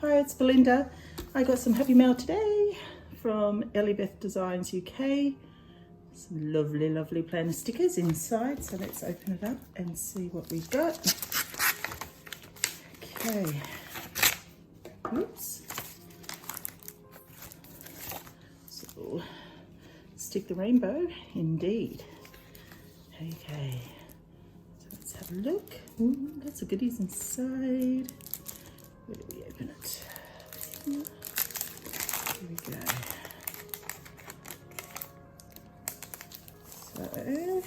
Hi, it's Belinda. I got some happy mail today from EllieBeth Designs UK. Some lovely, lovely planner stickers inside. So let's open it up and see what we've got. Okay. Oops. So, stick the rainbow, indeed. Okay. So let's have a look. Ooh, lots of goodies inside. Where do we open it? Here we go. So,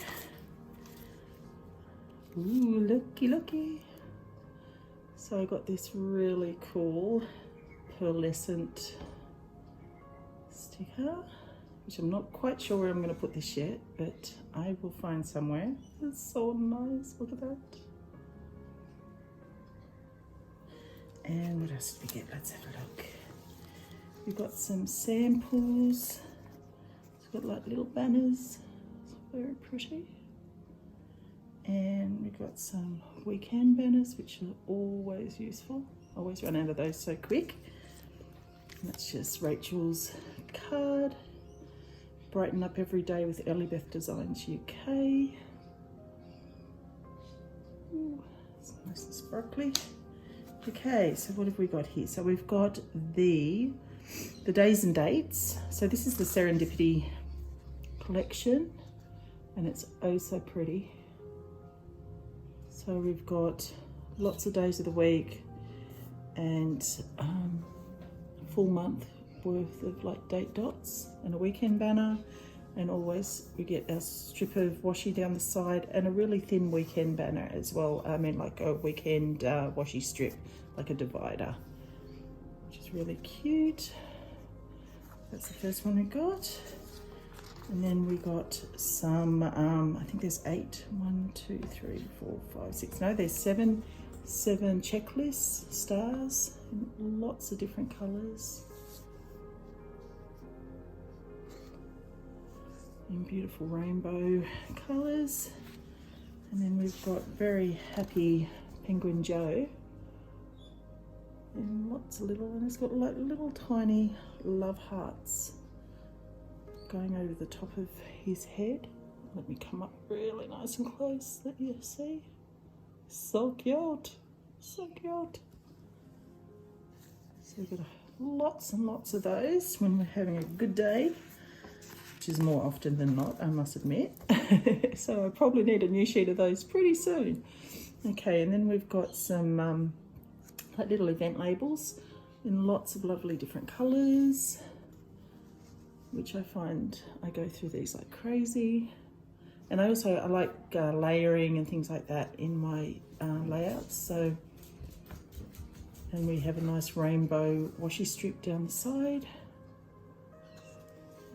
ooh, looky, looky. So I got this really cool pearlescent sticker, which I'm not quite sure where I'm going to put this yet, but I will find somewhere. It's so nice. Look at that. And what else did we get? Let's have a look. We've got some samples. It's got like little banners. It's very pretty. And we've got some weekend banners, which are always useful. I always run out of those so quick. And that's just Rachel's card. Brighten up every day with EllieBeth Designs UK. Ooh, it's nice and sparkly. Okay, so what have we got here? So we've got the days and dates. So this is the Serendipity collection, and it's oh so pretty. So we've got lots of days of the week and a full month worth of like date dots and a weekend banner, and always we get a strip of washi down the side and a really thin weekend banner as well. I mean like a weekend washi strip, like a divider, which is really cute. That's the first one we got. And then we got some, I think there's 8, 1, 2, 3, 4, 5, 6, no, there's seven checklists, stars, in lots of different colours. In beautiful rainbow colours. And then we've got very happy Penguin Joe. And lots of little, and it's got like little tiny love hearts going over the top of his head. Let me come up really nice and close, let you see. So cute, so cute. So we've got lots and lots of those when we're having a good day, which is more often than not, I must admit. So I probably need a new sheet of those pretty soon. Okay, and then we've got some like little event labels in lots of lovely different colours, which I find I go through these like crazy. And I like layering and things like that in my layouts. So, and we have a nice rainbow washi strip down the side.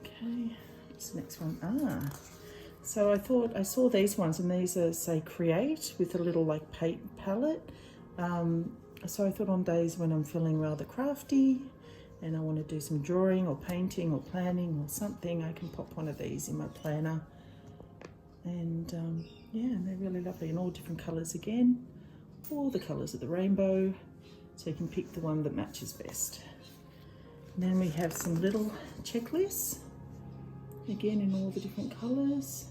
Okay, what's the next one? So I thought I saw these ones, and these are say create with a little like paint palette. So I thought on days when I'm feeling rather crafty and I want to do some drawing or painting or planning or something, I can pop one of these in my planner. And yeah, they're really lovely in all different colours again, all the colours of the rainbow, so you can pick the one that matches best. And then we have some little checklists, again in all the different colours.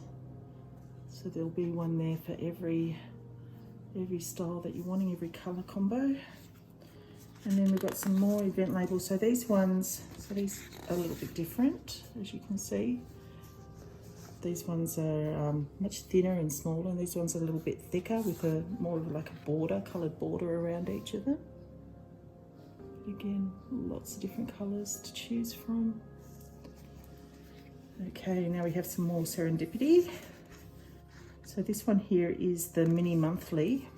So there'll be one there for every style that you're wanting, every colour combo. And then we've got some more event labels. So these ones, these are a little bit different, as you can see. These ones are much thinner and smaller, and these ones are a little bit thicker with a more of like a border, coloured border around each of them. Again, lots of different colours to choose from. Okay, now we have some more Serendipity. So this one here is the mini monthly.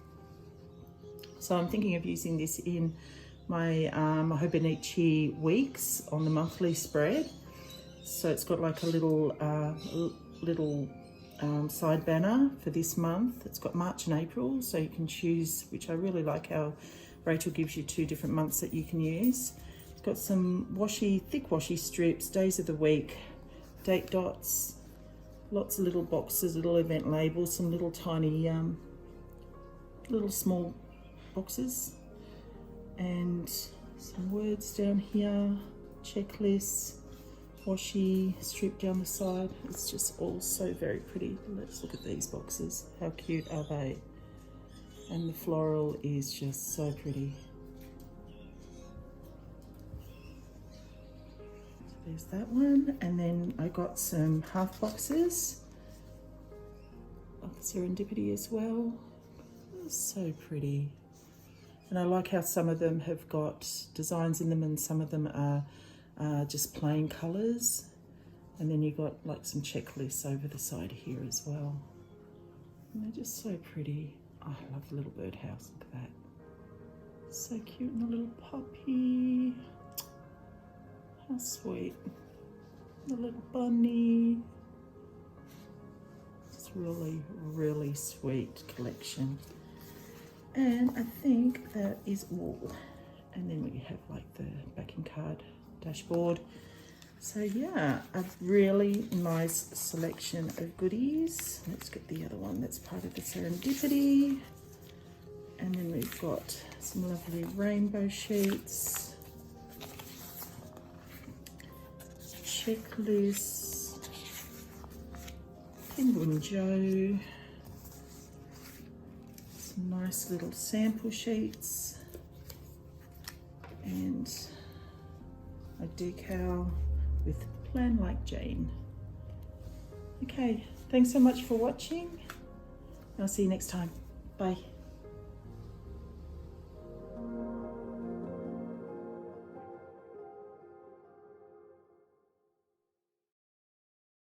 So I'm thinking of using this in my Hobonichi weeks on the monthly spread. So it's got like a little side banner for this month. It's got March and April, so you can choose, which I really like how Rachel gives you 2 different months that you can use. It's got some thick washi strips, days of the week, date dots, lots of little boxes, little event labels, some little tiny, little small boxes, and Some words down here, checklists, washi strip down the side. It's just all so very pretty. Let's look at these boxes. How cute are they? And the floral is just so pretty. So there's that one. And then I got some half boxes of Serendipity as well. So pretty. And I like how some of them have got designs in them and some of them are just plain colours. And then you got like some checklists over the side here as well. And they're just so pretty. Oh, I love the little birdhouse, look at that. So cute, and a little puppy. How sweet. The little bunny. It's really, really sweet collection. And I think that is all. And then we have like the backing card dashboard. So yeah, a really nice selection of goodies. Let's get the other one that's part of the Serendipity. And then we've got some lovely rainbow sheets, checklists, Penguin Joe, some nice little sample sheets, and a decal with Plan Like Jane. Okay, thanks so much for watching. I'll see you next time. Bye.